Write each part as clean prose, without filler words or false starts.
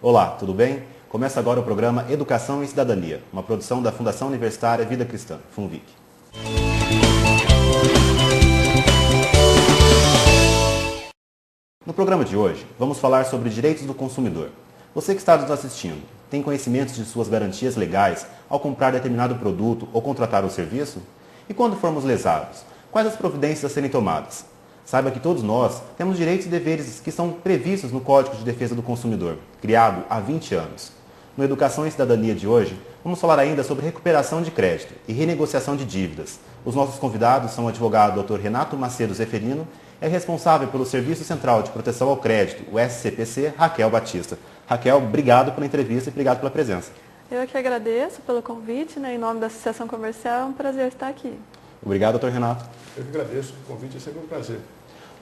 Olá, tudo bem? Começa agora o programa Educação e Cidadania, uma produção da Fundação Universitária Vida Cristã, FUNVIC. No programa de hoje, vamos falar sobre direitos do consumidor. Você que está nos assistindo, tem conhecimentos de suas garantias legais ao comprar determinado produto ou contratar um serviço? E quando formos lesados, quais as providências a serem tomadas? Saiba que todos nós temos direitos e deveres que são previstos no Código de Defesa do Consumidor, criado há 20 anos. No Educação e Cidadania de hoje, vamos falar ainda sobre recuperação de crédito e renegociação de dívidas. Os nossos convidados são o advogado Dr. Renato Macedo Zeferino e a responsável pelo Serviço Central de Proteção ao Crédito, o SCPC, Raquel Batista. Raquel, obrigado pela entrevista e obrigado pela presença. Eu que agradeço pelo convite, em nome da Associação Comercial, é um prazer estar aqui. Obrigado, doutor Renato. Eu que agradeço o convite, é sempre um prazer.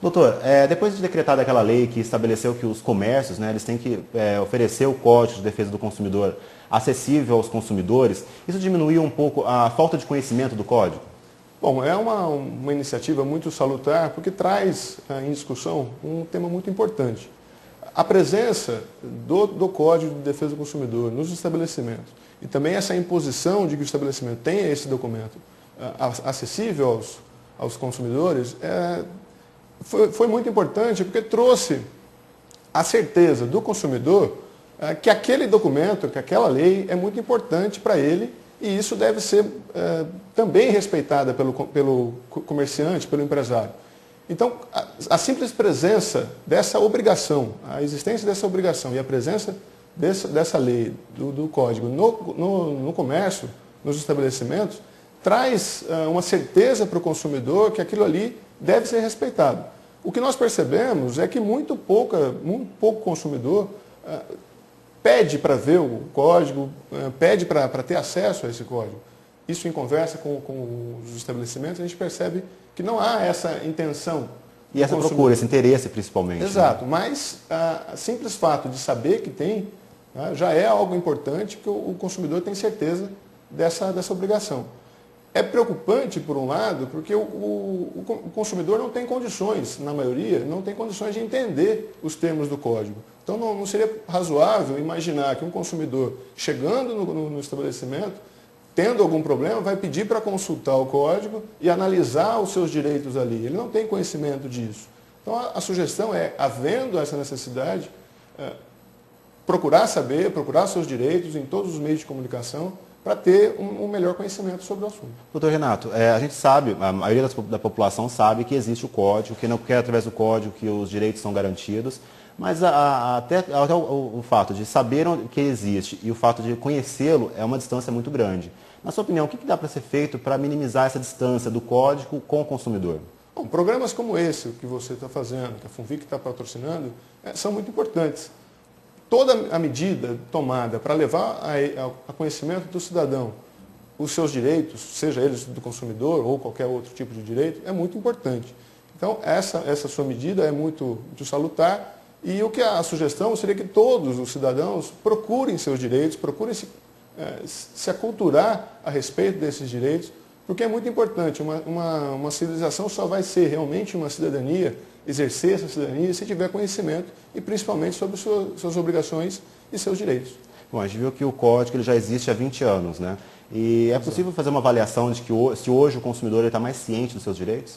Doutor, depois de decretada aquela lei que estabeleceu que os comércios, eles têm que oferecer o Código de Defesa do Consumidor acessível aos consumidores, isso diminuiu um pouco a falta de conhecimento do Código? Bom, é uma iniciativa muito salutar porque traz em discussão um tema muito importante. A presença do Código de Defesa do Consumidor nos estabelecimentos e também essa imposição de que o estabelecimento tenha esse documento acessível aos consumidores foi muito importante porque trouxe a certeza do consumidor que aquele documento, que aquela lei é muito importante para ele e isso deve ser também respeitada pelo comerciante, pelo empresário. Então, a simples presença dessa obrigação, a existência dessa obrigação e a presença dessa lei, do código no comércio, nos estabelecimentos, traz uma certeza para o consumidor que aquilo ali deve ser respeitado. O que nós percebemos é que muito pouco consumidor pede para ver o código, pede para ter acesso a esse código. Isso em conversa com os estabelecimentos, a gente percebe que não há essa intenção. E essa procura, esse interesse principalmente. Exato, mas o simples fato de saber que tem, já é algo importante que o consumidor tem certeza dessa obrigação. É preocupante, por um lado, porque o consumidor não tem condições, na maioria, não tem condições de entender os termos do código. Então não seria razoável imaginar que um consumidor, chegando no estabelecimento, tendo algum problema, vai pedir para consultar o código e analisar os seus direitos ali. Ele não tem conhecimento disso. Então a sugestão é, havendo essa necessidade, procurar saber, procurar seus direitos em todos os meios de comunicação, para ter um melhor conhecimento sobre o assunto. Doutor Renato, a gente sabe, a maioria da população sabe que existe o código, que não quer através do código que os direitos são garantidos, mas até o fato de saber que existe e o fato de conhecê-lo é uma distância muito grande. Na sua opinião, o que dá para ser feito para minimizar essa distância do código com o consumidor? Bom, programas como esse que você está fazendo, que a FUNVIC está patrocinando, são muito importantes. Toda a medida tomada para levar a conhecimento do cidadão os seus direitos, seja eles do consumidor ou qualquer outro tipo de direito, é muito importante. Então, essa sua medida é muito salutar e a sugestão seria que todos os cidadãos procurem seus direitos, procurem se aculturar a respeito desses direitos, porque é muito importante. Uma civilização só vai ser realmente uma cidadania, exercer essa cidadania, se tiver conhecimento e principalmente sobre suas obrigações e seus direitos. Bom, a gente viu que o código ele já existe há 20 anos, né? E é possível fazer uma avaliação de que se hoje o consumidor está mais ciente dos seus direitos?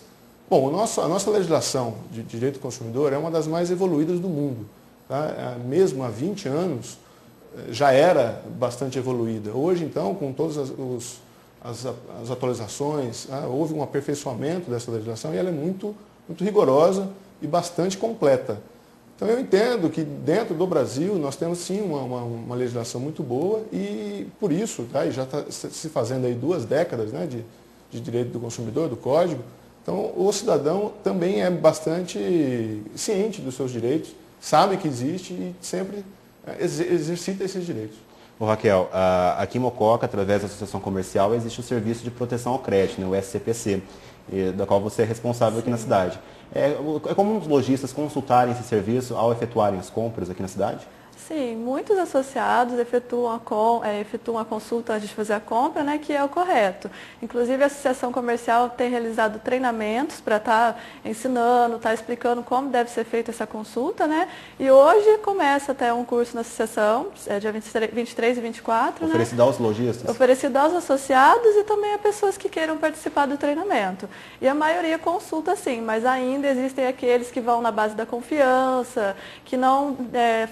Bom, a nossa legislação de direito do consumidor é uma das mais evoluídas do mundo. Tá? Mesmo há 20 anos já era bastante evoluída. Hoje, então, com todas as atualizações, houve um aperfeiçoamento dessa legislação e ela é muito rigorosa e bastante completa. Então eu entendo que dentro do Brasil nós temos sim uma legislação muito boa e por isso, e já está se fazendo aí 2 décadas de direito do consumidor, do código, então o cidadão também é bastante ciente dos seus direitos, sabe que existe e sempre exercita esses direitos. Ô Raquel, aqui em Mococa, através da Associação Comercial, existe o Serviço de Proteção ao Crédito, o SCPC, da qual você é responsável aqui na cidade. É comum os lojistas consultarem esse serviço ao efetuarem as compras aqui na cidade? Sim, muitos associados efetuam a consulta antes de fazer a compra, né, que é o correto. Inclusive, a Associação Comercial tem realizado treinamentos para estar ensinando, estar explicando como deve ser feita essa consulta, né? E hoje começa até um curso na associação, dia 23 e 24, Oferecido né? aos lojistas? Oferecido aos associados e também a pessoas que queiram participar do treinamento. E a maioria consulta sim, mas ainda existem aqueles que vão na base da confiança, que não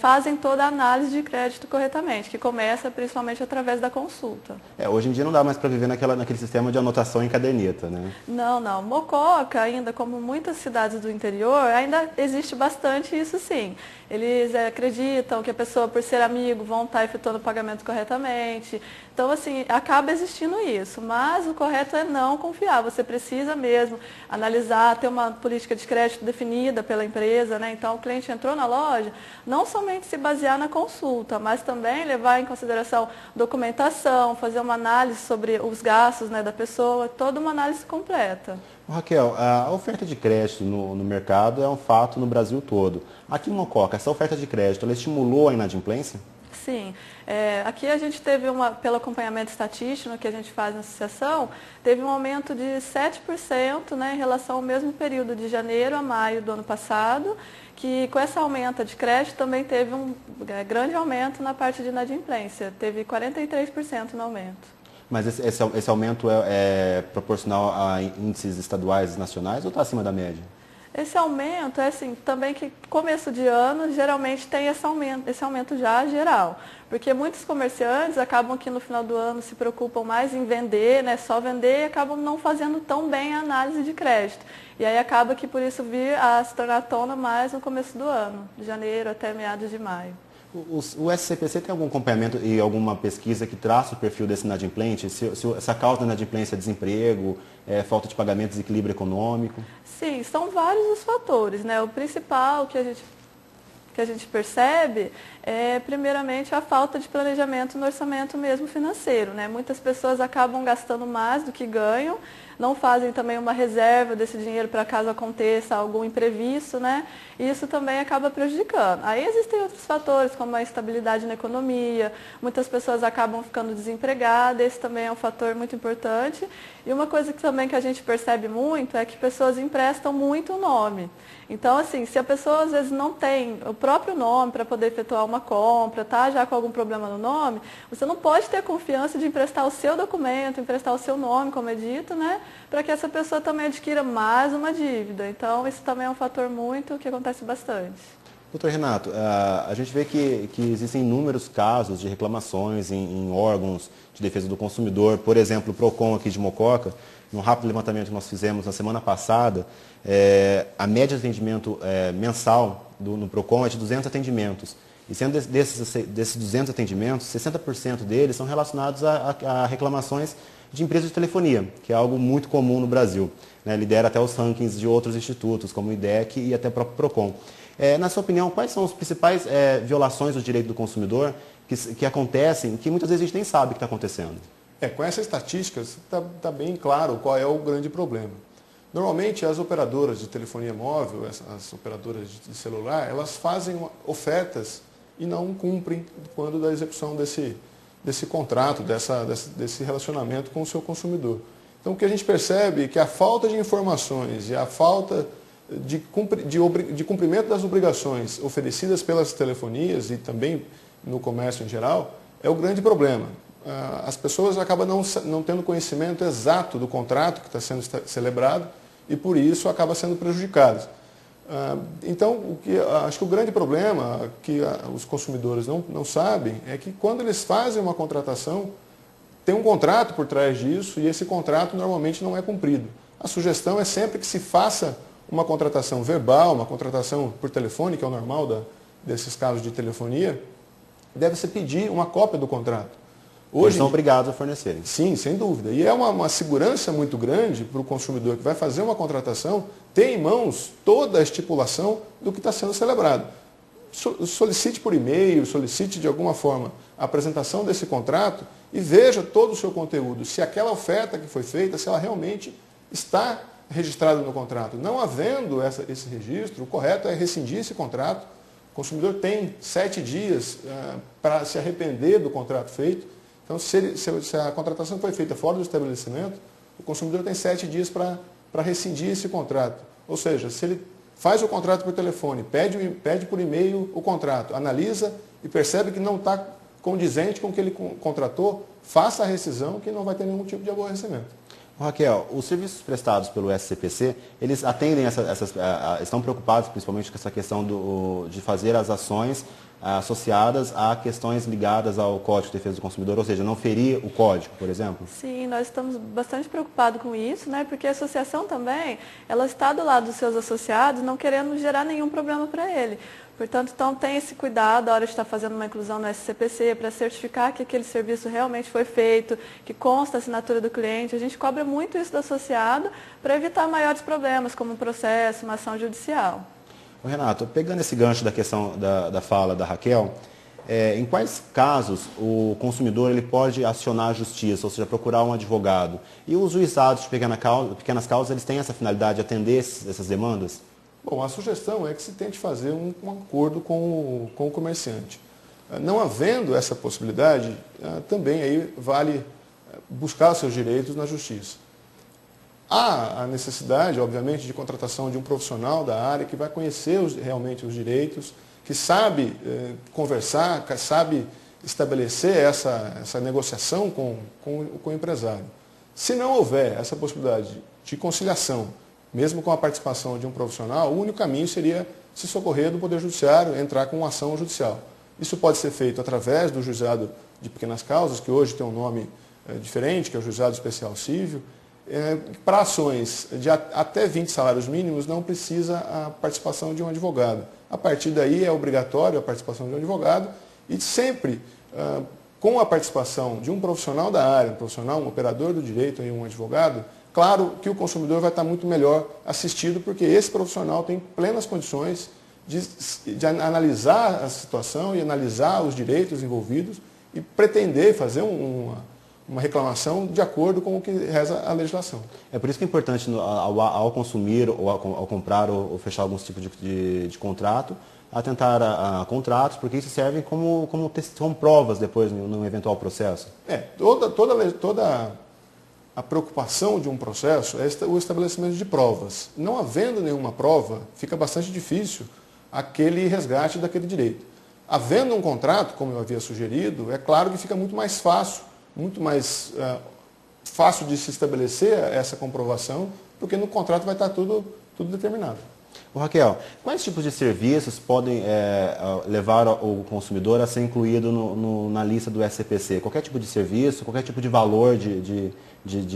fazem toda a análise de crédito corretamente, que começa principalmente através da consulta. Hoje em dia não dá mais para viver naquele sistema de anotação em caderneta, né? Não, não. Mococa ainda, como muitas cidades do interior, ainda existe bastante isso sim. Eles acreditam que a pessoa, por ser amigo, vão estar efetuando o pagamento corretamente. Então, assim, acaba existindo isso. Mas o correto é não confiar. Você precisa mesmo analisar, ter uma política de crédito definida pela empresa, né? Então, o cliente entrou na loja, não somente se basear na consulta, mas também levar em consideração documentação, fazer uma análise sobre os gastos, né, da pessoa, toda uma análise completa. Raquel, a oferta de crédito no mercado é um fato no Brasil todo. Aqui em Mococa, essa oferta de crédito, ela estimulou a inadimplência? Sim, aqui a gente teve pelo acompanhamento estatístico que a gente faz na associação, teve um aumento de 7%, né, em relação ao mesmo período de janeiro a maio do ano passado, que com essa aumenta de crédito também teve um grande aumento na parte de inadimplência, teve 43% no aumento. Mas esse aumento é proporcional a índices estaduais e nacionais ou está acima da média? Esse aumento é assim, também que começo de ano geralmente tem esse aumento já geral. Porque muitos comerciantes acabam que no final do ano se preocupam mais em vender, né, só vender e acabam não fazendo tão bem a análise de crédito. E aí acaba que por isso vir a se tornar à tona mais no começo do ano, de janeiro até meados de maio. O SCPC tem algum acompanhamento e alguma pesquisa que traça o perfil desse inadimplente? Se essa causa da inadimplência é desemprego, falta de pagamento, desequilíbrio econômico? Sim, são vários os fatores, né? O principal que a gente percebe é, primeiramente, a falta de planejamento no orçamento mesmo financeiro, né? Muitas pessoas acabam gastando mais do que ganham, não fazem também uma reserva desse dinheiro para caso aconteça algum imprevisto, né? E isso também acaba prejudicando. Aí existem outros fatores, como a instabilidade na economia, muitas pessoas acabam ficando desempregadas, esse também é um fator muito importante. E uma coisa que a gente percebe muito é que pessoas emprestam muito o nome. Então, assim, se a pessoa às vezes não tem o próprio nome para poder efetuar uma compra, tá já com algum problema no nome, você não pode ter a confiança de emprestar o seu documento, emprestar o seu nome, como é dito, né? Para que essa pessoa também adquira mais uma dívida. Então, isso também é um fator muito que acontece bastante. Doutor Renato, a gente vê que existem inúmeros casos de reclamações em órgãos de defesa do consumidor, por exemplo, o PROCON aqui de Mococa, num rápido levantamento que nós fizemos na semana passada, a média de atendimento mensal no PROCON é de 200 atendimentos. E sendo desses 200 atendimentos, 60% deles são relacionados a reclamações de empresas de telefonia, que é algo muito comum no Brasil, né? Lidera até os rankings de outros institutos, como o IDEC e até o próprio PROCON. Na sua opinião, quais são as principais violações do direito do consumidor que acontecem, que muitas vezes a gente nem sabe que está acontecendo? Com essas estatísticas está bem claro qual é o grande problema. Normalmente as operadoras de telefonia móvel, as operadoras de celular, elas fazem ofertas e não cumprem quando da execução desse contrato, desse relacionamento com o seu consumidor. Então o que a gente percebe é que a falta de informações e a falta de cumprimento das obrigações oferecidas pelas telefonias e também no comércio em geral é o grande problema. As pessoas acabam não tendo conhecimento exato do contrato que está sendo celebrado e por isso acabam sendo prejudicadas. Então, acho que o grande problema que os consumidores não sabem é que quando eles fazem uma contratação, tem um contrato por trás disso e esse contrato normalmente não é cumprido. A sugestão é sempre que se faça uma contratação verbal, uma contratação por telefone, que é o normal desses casos de telefonia, deve-se pedir uma cópia do contrato. Hoje, eles são obrigados a fornecerem. Sim, sem dúvida. E é uma segurança muito grande para o consumidor que vai fazer uma contratação ter em mãos toda a estipulação do que está sendo celebrado. Solicite por e-mail, solicite de alguma forma a apresentação desse contrato e veja todo o seu conteúdo, se aquela oferta que foi feita, se ela realmente está registrada no contrato. Não havendo esse registro, o correto é rescindir esse contrato, o consumidor tem 7 dias para se arrepender do contrato feito. Então, se a contratação foi feita fora do estabelecimento, o consumidor tem 7 dias para rescindir esse contrato. Ou seja, se ele faz o contrato por telefone, pede por e-mail o contrato, analisa e percebe que não está condizente com o que ele contratou, faça a rescisão que não vai ter nenhum tipo de aborrecimento. Raquel, os serviços prestados pelo SCPC, eles atendem estão preocupados principalmente com essa questão de fazer as ações associadas a questões ligadas ao Código de Defesa do Consumidor, ou seja, não ferir o código, por exemplo? Sim, nós estamos bastante preocupados com isso, né? Porque a associação também, ela está do lado dos seus associados, não querendo gerar nenhum problema para ele. Portanto, então, tem esse cuidado na hora de estar fazendo uma inclusão no SCPC para certificar que aquele serviço realmente foi feito, que consta a assinatura do cliente. A gente cobra muito isso do associado para evitar maiores problemas, como um processo, uma ação judicial. Renato, pegando esse gancho da questão da fala da Raquel, em quais casos o consumidor ele pode acionar a justiça, ou seja, procurar um advogado? E os juizados de pequenas causas, eles têm essa finalidade de atender essas demandas? Bom, a sugestão é que se tente fazer um acordo com o comerciante. Não havendo essa possibilidade, também aí vale buscar os seus direitos na justiça. Há a necessidade, obviamente, de contratação de um profissional da área que vai conhecer realmente os direitos, que sabe conversar, que sabe estabelecer essa negociação com o empresário. Se não houver essa possibilidade de conciliação, mesmo com a participação de um profissional, o único caminho seria se socorrer do Poder Judiciário, entrar com uma ação judicial. Isso pode ser feito através do Juizado de Pequenas Causas, que hoje tem um nome diferente, que é o Juizado Especial Cível. Para ações de até 20 salários mínimos não precisa a participação de um advogado. A partir daí é obrigatório a participação de um advogado e sempre com a participação de um profissional da área, um operador do direito e um advogado, claro que o consumidor vai estar muito melhor assistido porque esse profissional tem plenas condições de analisar a situação e analisar os direitos envolvidos e pretender fazer uma reclamação de acordo com o que reza a legislação. É por isso que é importante, ao consumir, ou ao comprar, ou fechar alguns tipos de contrato, atentar a contratos, porque isso serve como provas depois, num eventual processo. Toda a preocupação de um processo é o estabelecimento de provas. Não havendo nenhuma prova, fica bastante difícil aquele resgate daquele direito. Havendo um contrato, como eu havia sugerido, é claro que fica muito mais fácil de se estabelecer essa comprovação, porque no contrato vai estar tudo determinado. Raquel, quais tipos de serviços podem levar o consumidor a ser incluído na lista do SCPC? Qualquer tipo de serviço, qualquer tipo de valor de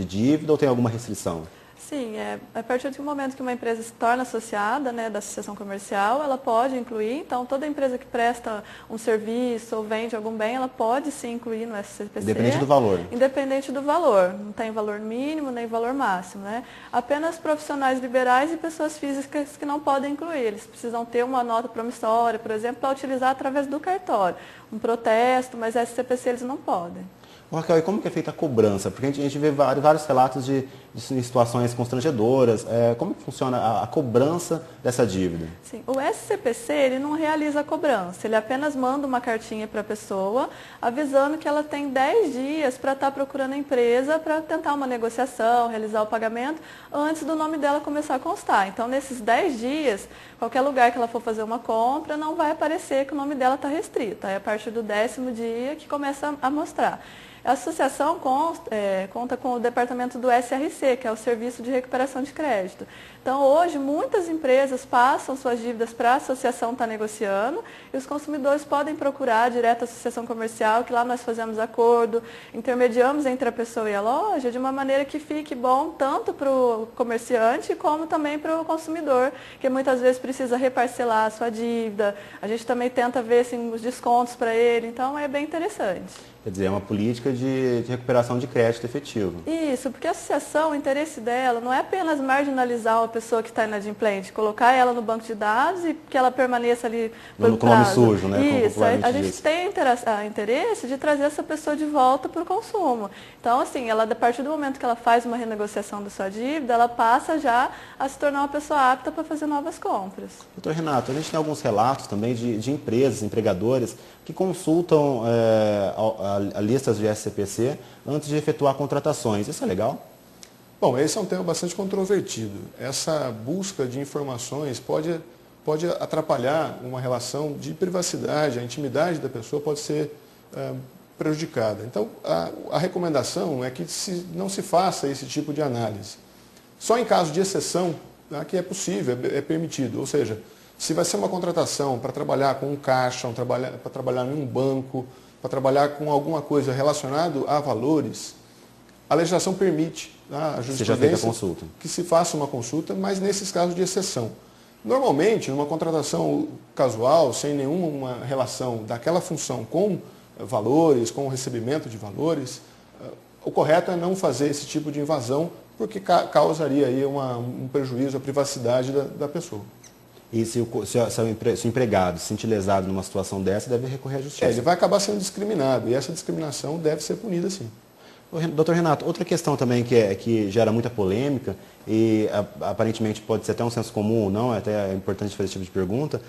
dívida ou tem alguma restrição? Sim, a partir do momento que uma empresa se torna associada, né, da associação comercial, ela pode incluir, então toda empresa que presta um serviço ou vende algum bem, ela pode sim incluir no SCPC. Independente do valor. Independente do valor, não tem valor mínimo nem valor máximo, né? Apenas profissionais liberais e pessoas físicas que não podem incluir, eles precisam ter uma nota promissória, por exemplo, para utilizar através do cartório, um protesto, mas SCPC eles não podem. Raquel, e como que é feita a cobrança? Porque a gente vê vários relatos de situações constrangedoras. Como que funciona a cobrança dessa dívida? Sim, o SCPC ele não realiza a cobrança, ele apenas manda uma cartinha para a pessoa avisando que ela tem 10 dias para estar procurando a empresa para tentar uma negociação, realizar o pagamento, antes do nome dela começar a constar. Então, nesses 10 dias, qualquer lugar que ela for fazer uma compra, não vai aparecer que o nome dela está restrito. Aí, a partir do 10º dia que começa a mostrar. A associação conta com o departamento do SRC, que é o Serviço de Recuperação de Crédito. Então, hoje, muitas empresas passam suas dívidas para a associação estar negociando e os consumidores podem procurar direto a associação comercial, que lá nós fazemos acordo, intermediamos entre a pessoa e a loja de uma maneira que fique bom tanto para o comerciante como também para o consumidor, que muitas vezes precisa reparcelar a sua dívida. A gente também tenta ver assim, os descontos para ele, então é bem interessante. Quer dizer, é uma política de recuperação de crédito efetivo. Isso, porque a associação, o interesse dela não é apenas marginalizar pessoa que está inadimplente, colocar ela no banco de dados e que ela permaneça ali por com o nome sujo, né? Isso, a gente tem interesse de trazer essa pessoa de volta para o consumo. Então, assim, ela, a partir do momento que ela faz uma renegociação da sua dívida, ela passa já a se tornar uma pessoa apta para fazer novas compras. Doutor Renato, a gente tem alguns relatos também de empresas, empregadores, que consultam a listas de SCPC antes de efetuar contratações. Isso é legal? Bom, esse é um tema bastante controvertido. Essa busca de informações pode atrapalhar uma relação de privacidade, a intimidade da pessoa pode ser prejudicada. Então, a recomendação é que não se faça esse tipo de análise. Só em caso de exceção, que é possível, é permitido. Ou seja, se vai ser uma contratação para trabalhar com um caixa, para trabalhar em um banco, para trabalhar com alguma coisa relacionada a valores, a legislação permite a jurisprudência que se faça uma consulta, mas nesses casos de exceção. Normalmente, numa contratação casual, sem nenhuma relação daquela função com valores, com o recebimento de valores, o correto é não fazer esse tipo de invasão, porque causaria aí um prejuízo à privacidade da pessoa. E se o empregado se sentir lesado numa situação dessa, deve recorrer à justiça? Ele vai acabar sendo discriminado, e essa discriminação deve ser punida sim. Doutor Renato, outra questão também que gera muita polêmica e aparentemente pode ser até um senso comum ou não, até é importante fazer esse tipo de pergunta,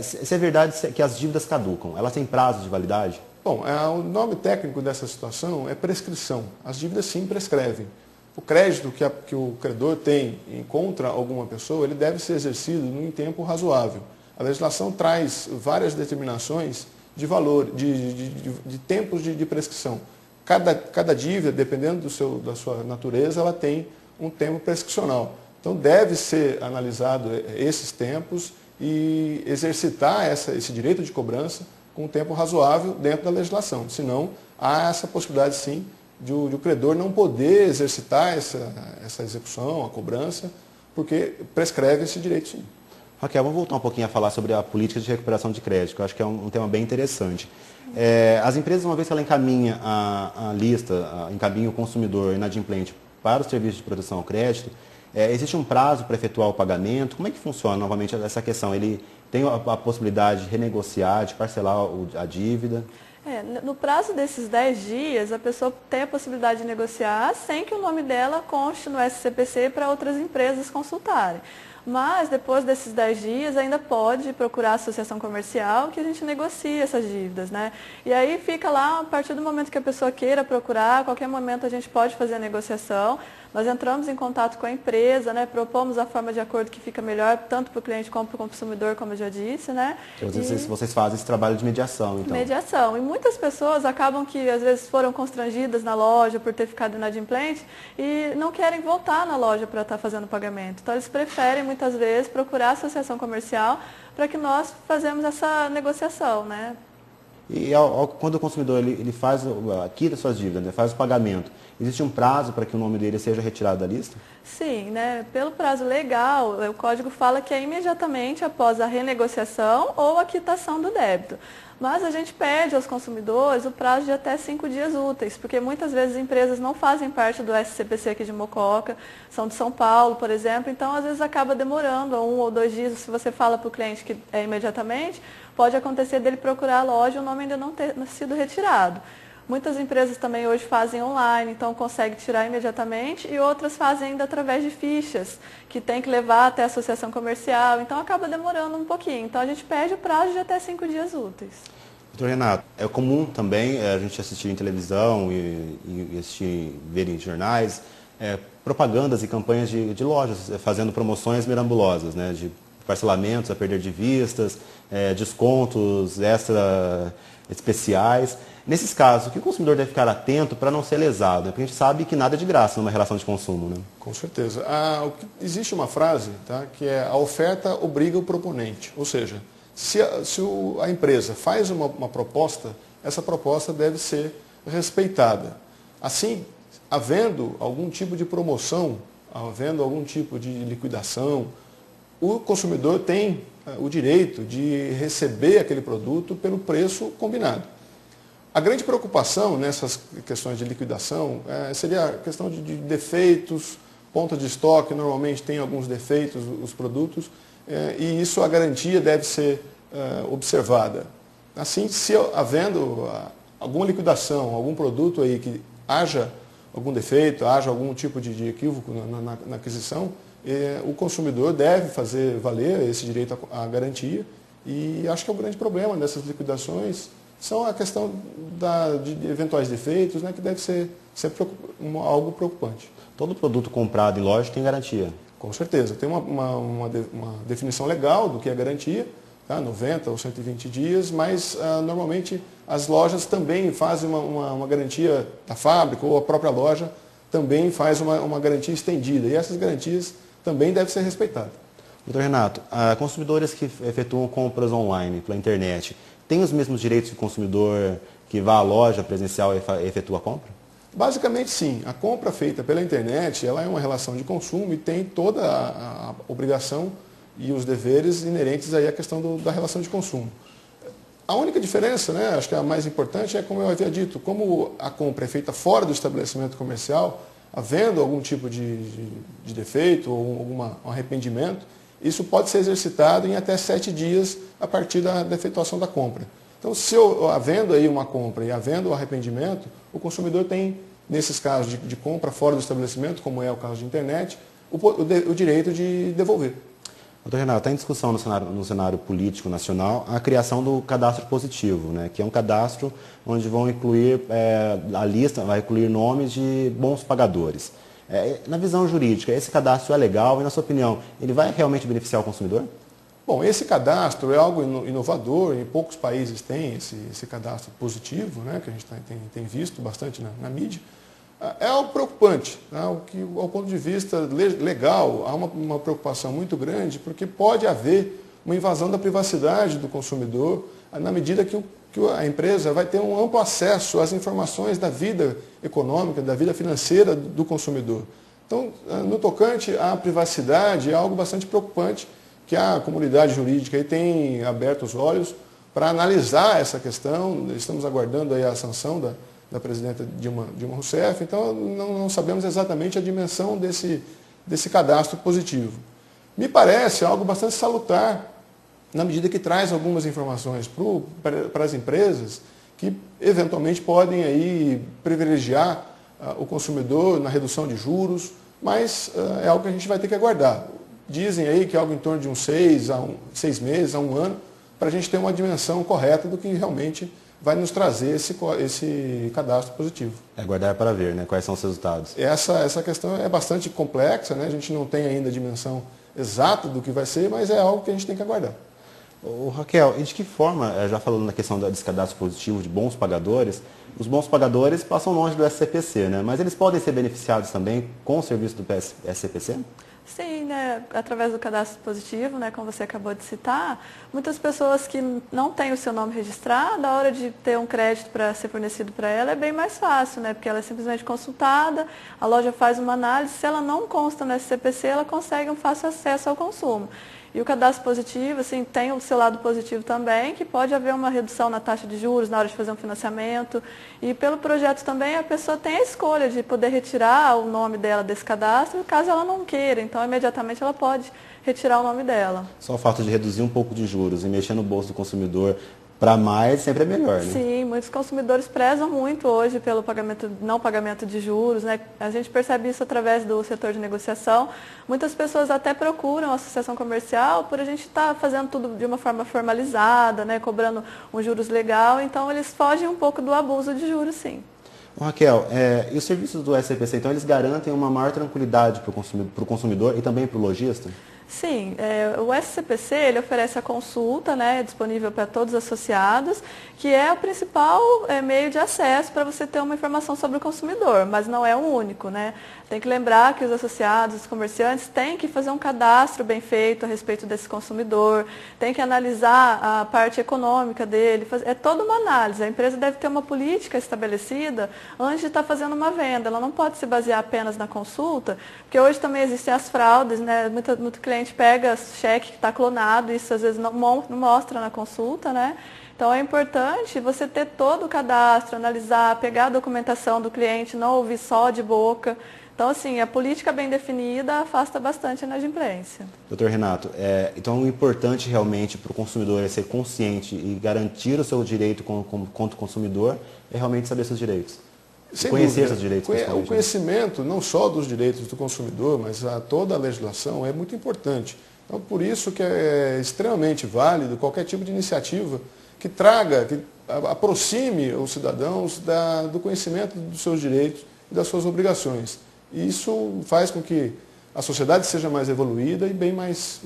se é verdade que as dívidas caducam, elas têm prazo de validade? Bom, o nome técnico dessa situação é prescrição. As dívidas sim prescrevem. O crédito que o credor tem contra alguma pessoa, ele deve ser exercido em tempo razoável. A legislação traz várias determinações de valor, de tempos de prescrição. Cada dívida, dependendo da sua natureza, ela tem um tempo prescricional. Então, deve ser analisado esses tempos e exercitar esse direito de cobrança com um tempo razoável dentro da legislação. Senão, há essa possibilidade, sim, de o credor não poder exercitar essa execução, a cobrança, porque prescreve esse direito, sim. Raquel, vamos voltar um pouquinho a falar sobre a política de recuperação de crédito, que eu acho que é um tema bem interessante. As empresas, uma vez que ela encaminha a lista, encaminha o consumidor inadimplente para o serviço de proteção ao crédito, existe um prazo para efetuar o pagamento? Como é que funciona novamente essa questão? Ele tem a possibilidade de renegociar, de parcelar a dívida? No prazo desses 10 dias, a pessoa tem a possibilidade de negociar sem que o nome dela conste no SCPC para outras empresas consultarem. Mas, depois desses 10 dias, ainda pode procurar a associação comercial que a gente negocia essas dívidas, né? E aí fica lá, a partir do momento que a pessoa queira procurar, a qualquer momento a gente pode fazer a negociação. Nós entramos em contato com a empresa, né? Propomos a forma de acordo que fica melhor, tanto para o cliente como para o consumidor, como eu já disse, né? Então, vocês fazem esse trabalho de mediação, então? Mediação. E muitas pessoas acabam que, às vezes, foram constrangidas na loja por ter ficado inadimplente e não querem voltar na loja para estar fazendo o pagamento. Então, eles preferem, muitas vezes, procurar a associação comercial para que nós fazemos essa negociação, né? E quando o consumidor ele quita suas dívidas, né, faz o pagamento, existe um prazo para que o nome dele seja retirado da lista? Sim, né? Pelo prazo legal, o código fala que é imediatamente após a renegociação ou a quitação do débito. Mas a gente pede aos consumidores o prazo de até 5 dias úteis, porque muitas vezes empresas não fazem parte do SCPC aqui de Mococa, são de São Paulo, por exemplo, então às vezes acaba demorando 1 ou 2 dias. Se você fala para o cliente que é imediatamente, pode acontecer dele procurar a loja e o nome ainda não ter sido retirado. Muitas empresas também hoje fazem online, então consegue tirar imediatamente, e outras fazem ainda através de fichas, que tem que levar até a associação comercial, então acaba demorando um pouquinho. Então a gente pede o prazo de até 5 dias úteis. Doutor Renato, é comum também a gente assistir em televisão e ver em jornais propagandas e campanhas de lojas fazendo promoções mirambulosas, né, de parcelamentos a perder de vistas, descontos extra especiais. Nesses casos, o que o consumidor deve ficar atento para não ser lesado? Porque a gente sabe que nada é de graça numa relação de consumo, né? Com certeza. Existe uma frase, tá, que é: a oferta obriga o proponente. Ou seja, se a empresa faz uma proposta, essa proposta deve ser respeitada. Assim, havendo algum tipo de promoção, havendo algum tipo de liquidação, o consumidor tem o direito de receber aquele produto pelo preço combinado. A grande preocupação nessas questões de liquidação seria a questão de defeitos ponta de estoque normalmente tem alguns defeitos, os produtos, e isso a garantia deve ser observada. Assim, se havendo alguma liquidação, algum produto aí que haja algum defeito, haja algum tipo de equívoco na aquisição, o consumidor deve fazer valer esse direito à garantia, e acho que é o grande problema dessas liquidações são a questão de eventuais defeitos, né, que deve ser sempre algo preocupante. Todo produto comprado em loja tem garantia? Com certeza. Tem uma definição legal do que é garantia, tá? 90 ou 120 dias, mas normalmente as lojas também fazem uma garantia da fábrica, ou a própria loja também faz uma garantia estendida, e essas garantias também devem ser respeitadas. Doutor Renato, consumidores que efetuam compras online pela internet, têm os mesmos direitos que o consumidor que vá à loja presencial e efetua a compra? Basicamente sim. A compra feita pela internet, ela é uma relação de consumo e tem toda a obrigação e os deveres inerentes aí à questão da relação de consumo. A única diferença, né, acho que a mais importante é, como eu havia dito, como a compra é feita fora do estabelecimento comercial, havendo algum tipo de defeito ou um arrependimento, isso pode ser exercitado em até 7 dias a partir da efetuação da compra. Então, havendo aí uma compra e havendo o arrependimento, o consumidor tem, nesses casos de compra fora do estabelecimento, como é o caso de internet, o direito de devolver. Doutor Renato, está em discussão no cenário político nacional a criação do cadastro positivo, né, que é um cadastro onde vão incluir, a lista vai incluir nomes de bons pagadores. Na visão jurídica, esse cadastro é legal e, na sua opinião, ele vai realmente beneficiar o consumidor? Bom, esse cadastro é algo inovador, em poucos países tem esse cadastro positivo, né, que a gente tem visto bastante na mídia. É algo preocupante, né, que, ao ponto de vista legal, há uma preocupação muito grande, porque pode haver uma invasão da privacidade do consumidor, na medida que a empresa vai ter um amplo acesso às informações da vida econômica, da vida financeira do consumidor. Então, no tocante à privacidade, é algo bastante preocupante, que a comunidade jurídica aí tem aberto os olhos para analisar essa questão. Estamos aguardando aí a sanção da presidenta Dilma Rousseff, então não sabemos exatamente a dimensão desse cadastro positivo. Me parece algo bastante salutar, na medida que traz algumas informações para as empresas que eventualmente podem aí privilegiar o consumidor na redução de juros, mas é algo que a gente vai ter que aguardar. Dizem aí que é algo em torno de uns 6 meses a 1 ano, para a gente ter uma dimensão correta do que realmente vai nos trazer esse cadastro positivo. É aguardar para ver, né, quais são os resultados. Essa questão é bastante complexa, né? A gente não tem ainda a dimensão exata do que vai ser, mas é algo que a gente tem que aguardar. Raquel, e de que forma, já falando na questão desse cadastro positivo de bons pagadores, os bons pagadores passam longe do SCPC, né? Mas eles podem ser beneficiados também com o serviço do SCPC? Sim, né, através do cadastro positivo, né, como você acabou de citar, muitas pessoas que não têm o seu nome registrado, na hora de ter um crédito para ser fornecido para ela, é bem mais fácil, né, porque ela é simplesmente consultada, a loja faz uma análise, se ela não consta no SCPC, ela consegue um fácil acesso ao consumo. E o cadastro positivo, assim, tem o seu lado positivo também, que pode haver uma redução na taxa de juros na hora de fazer um financiamento. E pelo projeto também a pessoa tem a escolha de poder retirar o nome dela desse cadastro, caso ela não queira. Então, imediatamente ela pode retirar o nome dela. Só o fato de reduzir um pouco de juros e mexer no bolso do consumidor para mais sempre é melhor, né? Sim, muitos consumidores prezam muito hoje pelo não pagamento de juros, né? A gente percebe isso através do setor de negociação. Muitas pessoas até procuram a associação comercial por a gente estar fazendo tudo de uma forma formalizada, né? Cobrando um juros legal, então eles fogem um pouco do abuso de juros, sim. Raquel, e os serviços do SCPC, então, eles garantem uma maior tranquilidade para o consumidor e também para o lojista? Sim, o SCPC ele oferece a consulta, né, disponível para todos os associados, que é o principal meio de acesso para você ter uma informação sobre o consumidor, mas não é o único, né? Tem que lembrar que os associados, os comerciantes, têm que fazer um cadastro bem feito a respeito desse consumidor, tem que analisar a parte econômica dele, é toda uma análise. A empresa deve ter uma política estabelecida antes de estar fazendo uma venda, ela não pode se basear apenas na consulta, porque hoje também existem as fraudes, né? Muito cliente pega cheque que está clonado, isso às vezes não mostra na consulta, né? Então é importante você ter todo o cadastro, analisar, pegar a documentação do cliente, não ouvir só de boca. Então, assim, a política bem definida afasta bastante a inadimplência. Doutor Renato, então o importante realmente para o consumidor é ser consciente e garantir o seu direito quanto consumidor é realmente saber seus direitos. Conhecer seus direitos. O conhecimento, não só dos direitos do consumidor, mas toda a legislação é muito importante. Então, por isso que é extremamente válido qualquer tipo de iniciativa que traga, que aproxime os cidadãos do conhecimento dos seus direitos e das suas obrigações. E isso faz com que a sociedade seja mais evoluída e bem mais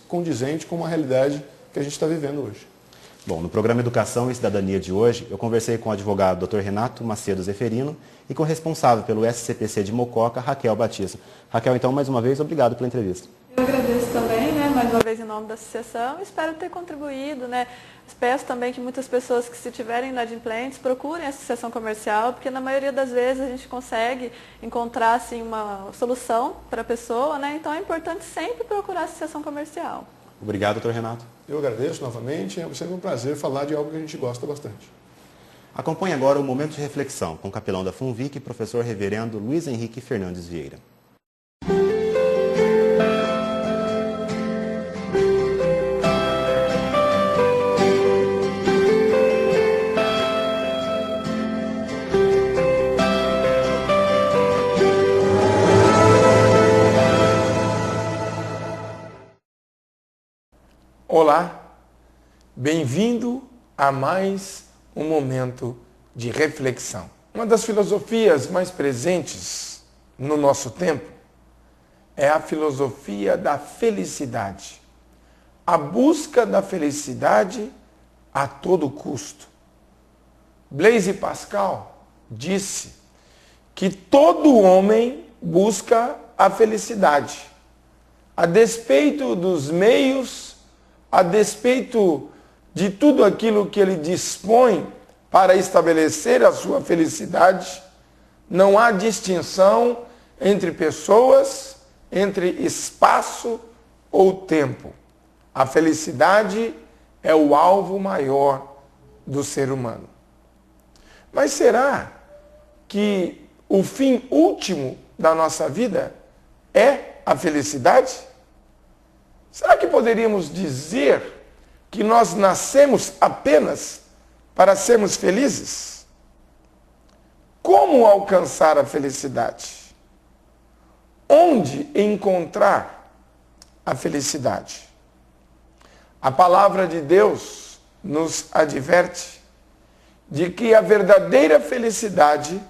condizente com a realidade que a gente está vivendo hoje. Bom, no programa Educação e Cidadania de hoje, eu conversei com o advogado Dr. Renato Macedo Zeferino e com o responsável pelo SCPC de Mococa, Raquel Batista. Raquel, então, mais uma vez, obrigado pela entrevista. Eu agradeço também, mais uma vez em nome da associação, espero ter contribuído, Peço também que muitas pessoas que se tiverem inadimplentes procurem a associação comercial, porque na maioria das vezes a gente consegue encontrar assim, uma solução para a pessoa, Então é importante sempre procurar a associação comercial. Obrigado, doutor Renato. Eu agradeço novamente, é sempre um prazer falar de algo que a gente gosta bastante. Acompanhe agora o Momento de Reflexão com o capelão da FUNVIC, professor reverendo Luiz Henrique Fernandes Vieira. Olá, bem-vindo a mais um momento de reflexão. Uma das filosofias mais presentes no nosso tempo é a filosofia da felicidade. A busca da felicidade a todo custo. Blaise Pascal disse que todo homem busca a felicidade, a despeito dos meios, a despeito de tudo aquilo que ele dispõe para estabelecer a sua felicidade. Não há distinção entre pessoas, entre espaço ou tempo. A felicidade é o alvo maior do ser humano. Mas será que o fim último da nossa vida é a felicidade? Será que poderíamos dizer que nós nascemos apenas para sermos felizes? Como alcançar a felicidade? Onde encontrar a felicidade? A palavra de Deus nos adverte de que a verdadeira felicidade,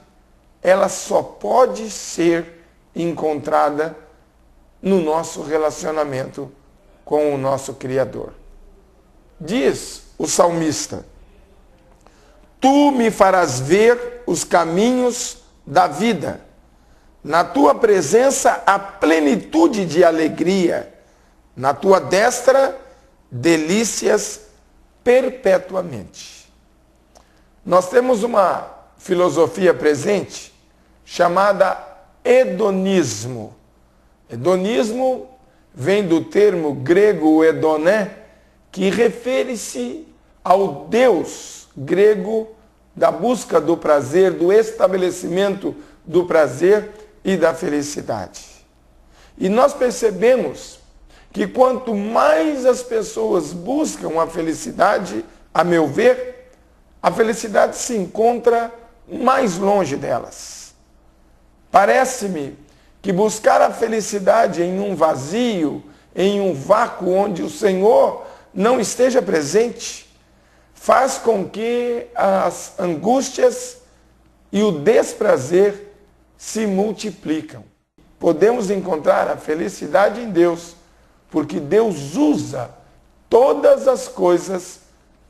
ela só pode ser encontrada no nosso relacionamento com o nosso Criador. Diz o salmista: Tu me farás ver os caminhos da vida. Na tua presença há plenitude de alegria. Na tua destra, delícias perpetuamente. Nós temos uma filosofia presente chamada hedonismo. Hedonismo vem do termo grego hedoné, que refere-se ao Deus grego da busca do prazer, do estabelecimento do prazer e da felicidade. E nós percebemos que quanto mais as pessoas buscam a felicidade, a meu ver, a felicidade se encontra mais longe delas. Parece-me que buscar a felicidade em um vazio, em um vácuo onde o Senhor não esteja presente, faz com que as angústias e o desprazer se multiplicam. Podemos encontrar a felicidade em Deus, porque Deus usa todas as coisas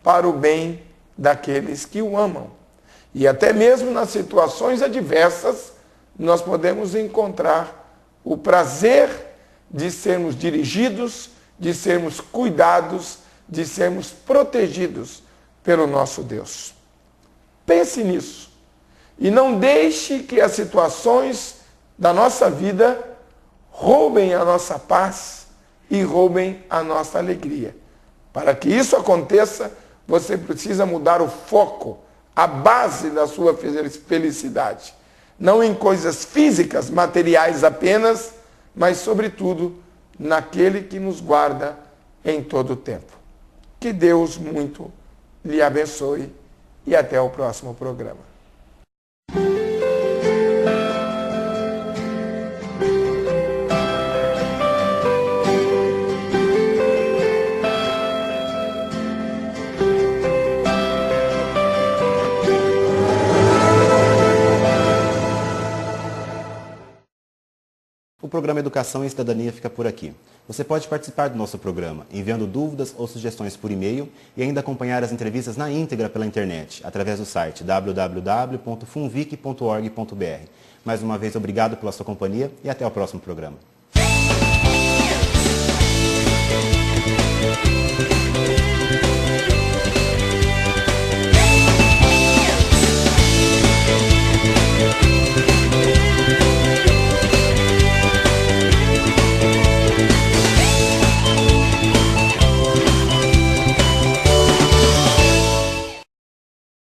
para o bem daqueles que o amam. E até mesmo nas situações adversas, nós podemos encontrar o prazer de sermos dirigidos, de sermos cuidados, de sermos protegidos pelo nosso Deus. Pense nisso. E não deixe que as situações da nossa vida roubem a nossa paz e roubem a nossa alegria. Para que isso aconteça, você precisa mudar o foco, a base da sua felicidade. não em coisas físicas, materiais apenas, mas sobretudo naquele que nos guarda em todo o tempo. Que Deus muito lhe abençoe e até o próximo programa. O programa Educação e Cidadania fica por aqui. Você pode participar do nosso programa enviando dúvidas ou sugestões por e-mail e ainda acompanhar as entrevistas na íntegra pela internet, através do site www.funvic.org.br. Mais uma vez, obrigado pela sua companhia e até o próximo programa.